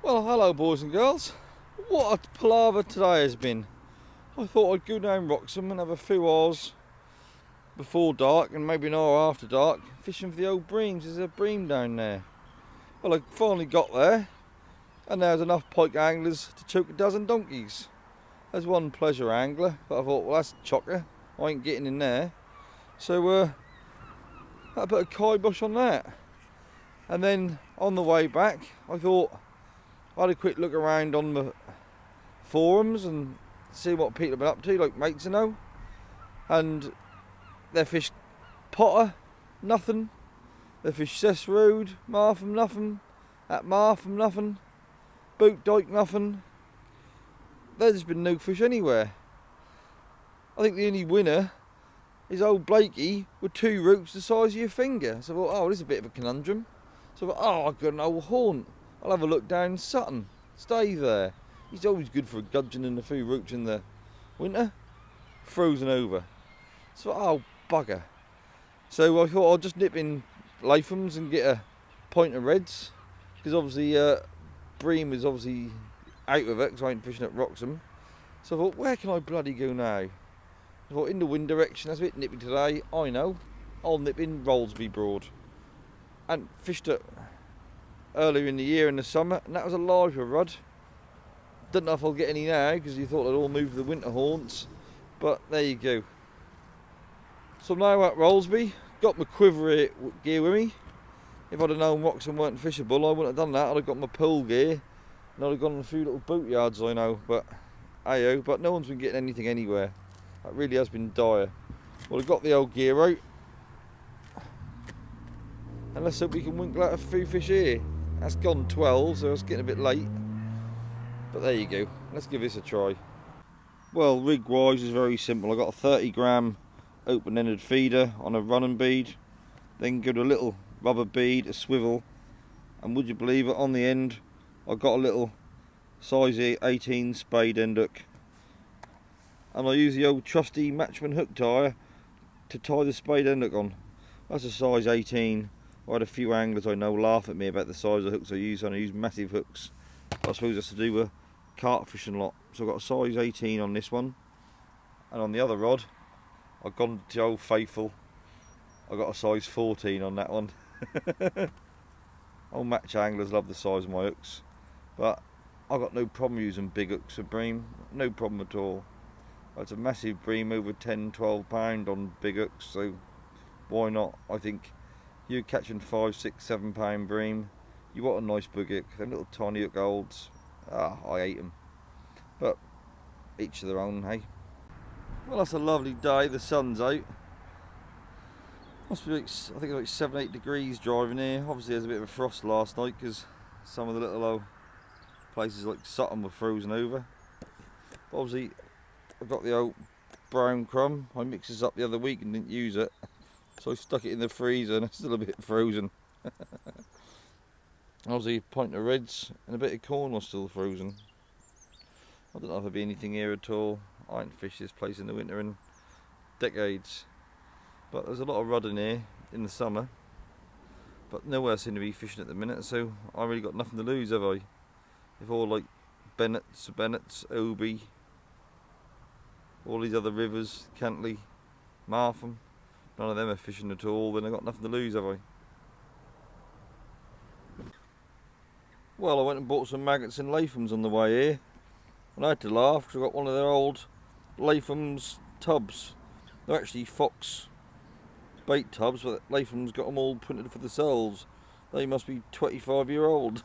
Well, hello boys and girls. What a palaver today has been. I thought I'd go down Wroxham and have a few hours before dark and maybe an hour after dark fishing for the old breams. There's a bream down there. Well, I finally got there and there's enough pike anglers to choke a dozen donkeys. There's one pleasure angler, but I thought, well, that's chocker. I ain't getting in there. So I put a kibosh on that. And then on the way back, I thought I had a quick look around on the forums and see what people have been up to, like mates I know. And they fished Potter, nothing. They fished Cess Road, Martham, nothing. At Martham, nothing. Boot Dyke, nothing. There's been no fish anywhere. I think the only winner is old Blakey with 2 roots the size of your finger. So I thought, oh, this is a bit of a conundrum. So I thought, oh, I've got an old haunt. I'll have a look down Sutton. Staithe there. He's always good for a gudgeon and a few roots in the winter. Frozen over. So, oh, bugger. So I thought I'll just nip in Latham's and get a pint of reds. Because obviously, bream is obviously out of it because I ain't fishing at Wroxham. So I thought, where can I bloody go now? I thought, in the wind direction, that's a bit nippy today. I know. I'll nip in Rollesby Broad. And fished it earlier in the year in the summer, and that was a live rod. Don't know if I'll get any now because you thought they'd all moved to the winter haunts, but there you go. So I'm now at Rollesby, got my quiver gear with me. If I'd have known Wroxham weren't fishable, I wouldn't have done that. I'd have got my pole gear and I'd have gone on a few little boat yards I know, but ayo, but no one's been getting anything anywhere. That really has been dire. Well, I've got the old gear out, and let's hope we can winkle out a few fish here. That's gone 12, so it's getting a bit late. But there you go. Let's give this a try. Well, rig-wise is very simple. I've got a 30 gram open-ended feeder on a running bead. Then go to a little rubber bead, a swivel. And would you believe it, on the end, I've got a little size 18 spade end hook. And I use the old trusty Matchman hook tire to tie the spade end hook on. That's a size 18. I had a few anglers I know laugh at me about the size of hooks I use, and I use massive hooks. I suppose that's to do with carp fishing lot. So I've got a size 18 on this one, and on the other rod I've gone to old faithful. I've got a size 14 on that one. Old match anglers love the size of my hooks, but I've got no problem using big hooks for bream, no problem at all. It's a massive bream, over 10-12 pound on big hooks, so why not? I think you're catching 5, 6, 7 pound bream. You want a nice big hook. Them little tiny hook olds, I hate them. But each to their own, hey. Well, that's a lovely day. The sun's out. Must be like, I think it's like 7-8 degrees driving here. Obviously, there's a bit of a frost last night because some of the little old places like Sutton were frozen over. But obviously, I've got the old brown crumb. I mixed this up the other week and didn't use it. So I stuck it in the freezer and it's still a bit frozen. Obviously a pint of reds and a bit of corn was still frozen. I don't know if there'll be anything here at all. I ain't fished this place in the winter in decades. But there's a lot of rudd in here in the summer. But nowhere seem to be fishing at the minute, so I really got nothing to lose, have I? If all like Bennetts, Oby, all these other rivers, Cantley, Martham, none of them are fishing at all, then I've got nothing to lose, have I? Well, I went and bought some maggots and Latham's on the way here, and I had to laugh because I got one of their old Latham's tubs. They're actually Fox bait tubs, but Latham's got them all printed for themselves. They must be 25-year-old.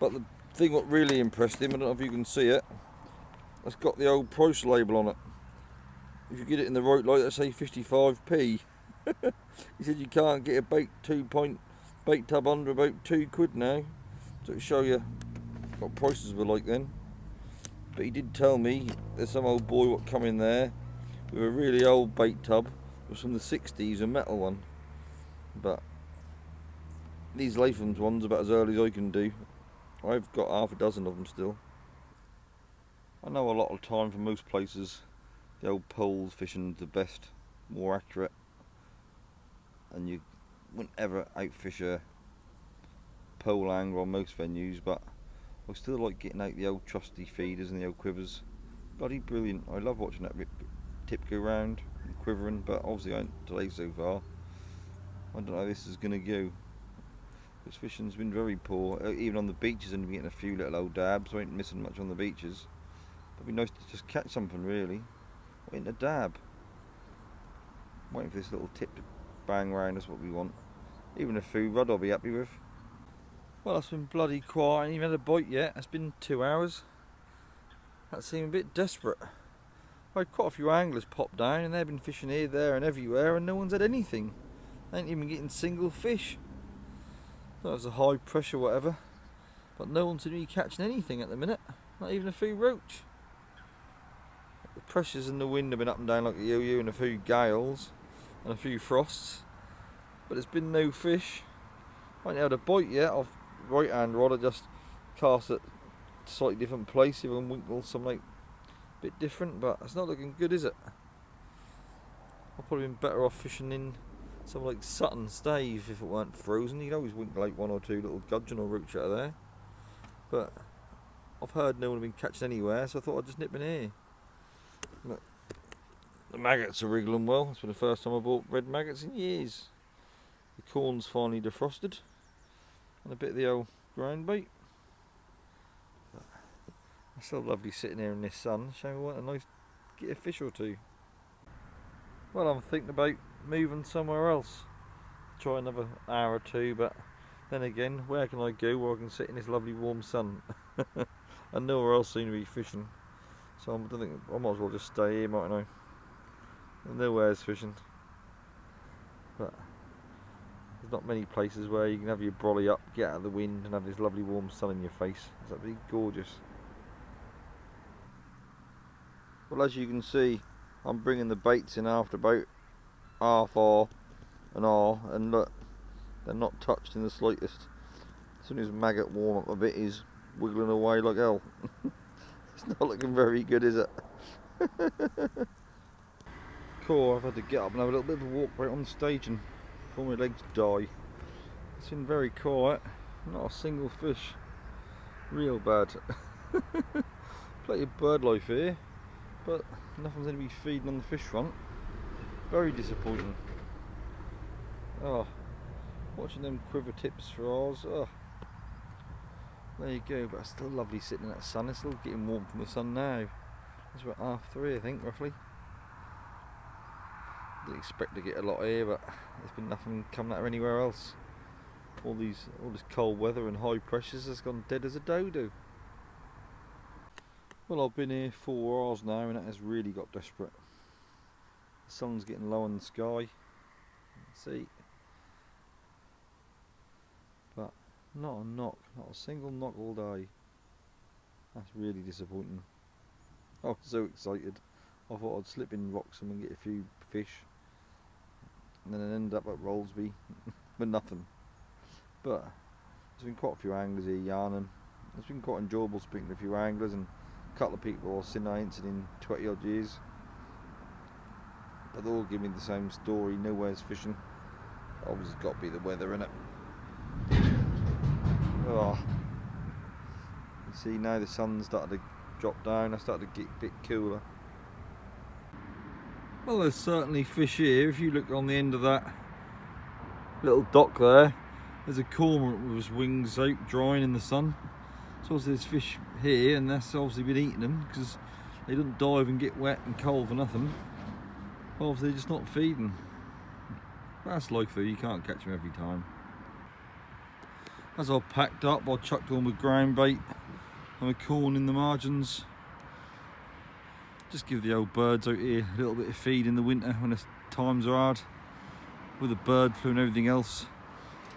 But the thing what really impressed him, I don't know if you can see it, it's got the old price label on it. If you get it in the right light, they say 55p. He said you can't get a bait 2-point bait tub under about £2 now. So to show you what prices were like then. But he did tell me there's some old boy what come in there with a really old bait tub. It was from the 60s, a metal one. But these Latham's ones are about as early as I can do. I've got half a dozen of them still. I know a lot of time for most places the old poles fishing's the best, more accurate, and you wouldn't ever outfish a pole angler on most venues, but I still like getting out the old trusty feeders and the old quivers. Bloody brilliant. I love watching that tip go round and quivering, but obviously I ain't today so far. I don't know how this is going to go. This fishing's been very poor. Even on the beaches I've been getting a few little old dabs. I ain't missing much on the beaches. It'd be nice to just catch something really. Waiting a dab. Waiting for this little tip to bang round, that's what we want. Even a food rod I'll be happy with. Well, it's been bloody quiet. I ain't even had a bite yet. It's been 2 hours. That seemed a bit desperate. I had quite a few anglers pop down and they've been fishing here, there and everywhere and no one's had anything. They ain't even getting single fish. That was a high pressure whatever. But no one seems to be catching anything at the minute. Not even a few roach. The pressures in the wind have been up and down like a yo-yo, and a few gales and a few frosts. But there's been no fish. I ain't had a bite yet. I've right hand rod, I just cast at a slightly different place, even winkle something like a bit different, but it's not looking good, is it? I've probably been better off fishing in something like Sutton, staithe if it weren't frozen. You'd always winkle like one or two little gudgeon or roach out of there. But I've heard no one had been catching anywhere, so I thought I'd just nip in here. Look, the maggots are wriggling well. It's been the first time I bought red maggots in years. The corn's finally defrosted. And a bit of the old ground bait. It's so lovely sitting here in this sun. Shame we want a nice get a fish or two. Well, I'm thinking about moving somewhere else. Try another hour or two, but then again, where can I go where I can sit in this lovely warm sun? And nowhere else seems to be fishing. So I think I might as well just stay here, mightn't I? And nowhere's fishing. But there's not many places where you can have your brolly up, get out of the wind and have this lovely warm sun in your face. It's absolutely gorgeous. Well, as you can see, I'm bringing the baits in after about half hour, an hour, and look, they're not touched in the slightest. As soon as maggot warm up a bit, he's wiggling away like hell. It's not looking very good, is it? Cool, I've had to get up and have a little bit of a walk right on stage and before my legs die. It's been very quiet, not a single fish. Real bad. Plenty of bird life here, but nothing's going to be feeding on the fish front. Very disappointing. Oh, watching them quiver tips for ours. Oh, there you go, but it's still lovely sitting in that sun. It's still getting warm from the sun now. It's about 3:30 I think, roughly. Didn't expect to get a lot here, but there's been nothing coming out of anywhere else. All this cold weather and high pressures has gone dead as a dodo. Well, I've been here 4 hours now and that has really got desperate. The sun's getting low in the sky. See? But not a knock, not a single knock all day. That's really disappointing. I was so excited. I thought I'd slip in Wroxham and get a few fish. And then I'd end up at Rollesby with nothing. But there's been quite a few anglers here yarning. It's been quite enjoyable speaking to a few anglers and a couple of people I've seen I ain't seen in 20 odd years. But they all give me the same story, nowhere's fishing. Obviously got to be the weather, innit? Oh. You see now the sun's started to drop down, I started to get a bit cooler. Well, there's certainly fish here. If you look on the end of that little dock there, there's a cormorant with his wings out drying in the sun. So there's fish here, and that's obviously been eating them because they don't dive and get wet and cold for nothing. Obviously they're just not feeding. That's life though, you can't catch them every time. As I packed up, I chucked all my ground bait and my corn in the margins. Just give the old birds out here a little bit of feed in the winter when the times are hard. With the bird flu and everything else,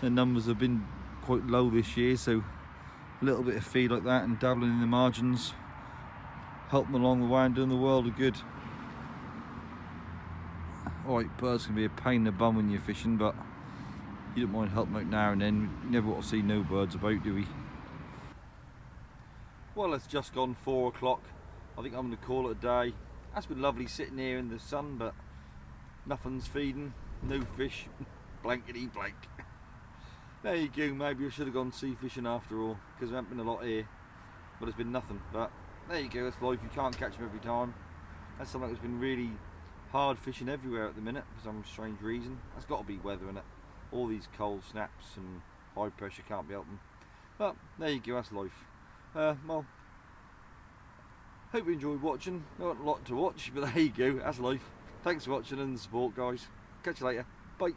their numbers have been quite low this year, so a little bit of feed like that and dabbling in the margins, help them along the way and doing the world of good. Alright, birds can be a pain in the bum when you're fishing, but you don't mind helping out now and then. You never want to see no birds about, do we? Well, it's just gone 4 o'clock. I think I'm going to call it a day. It's been lovely sitting here in the sun, but nothing's feeding, no fish, blankety blank. There you go, maybe I should have gone sea fishing after all, because there hasn't been a lot here, but there's been nothing. But there you go, that's life, you can't catch them every time. That's something that's been really hard fishing everywhere at the minute for some strange reason. That's got to be weather in it. All these cold snaps and high pressure can't be helping. But there you go, that's life. Well, hope you enjoyed watching. Not a lot to watch, but there you go, that's life. Thanks for watching and the support, guys. Catch you later. Bye.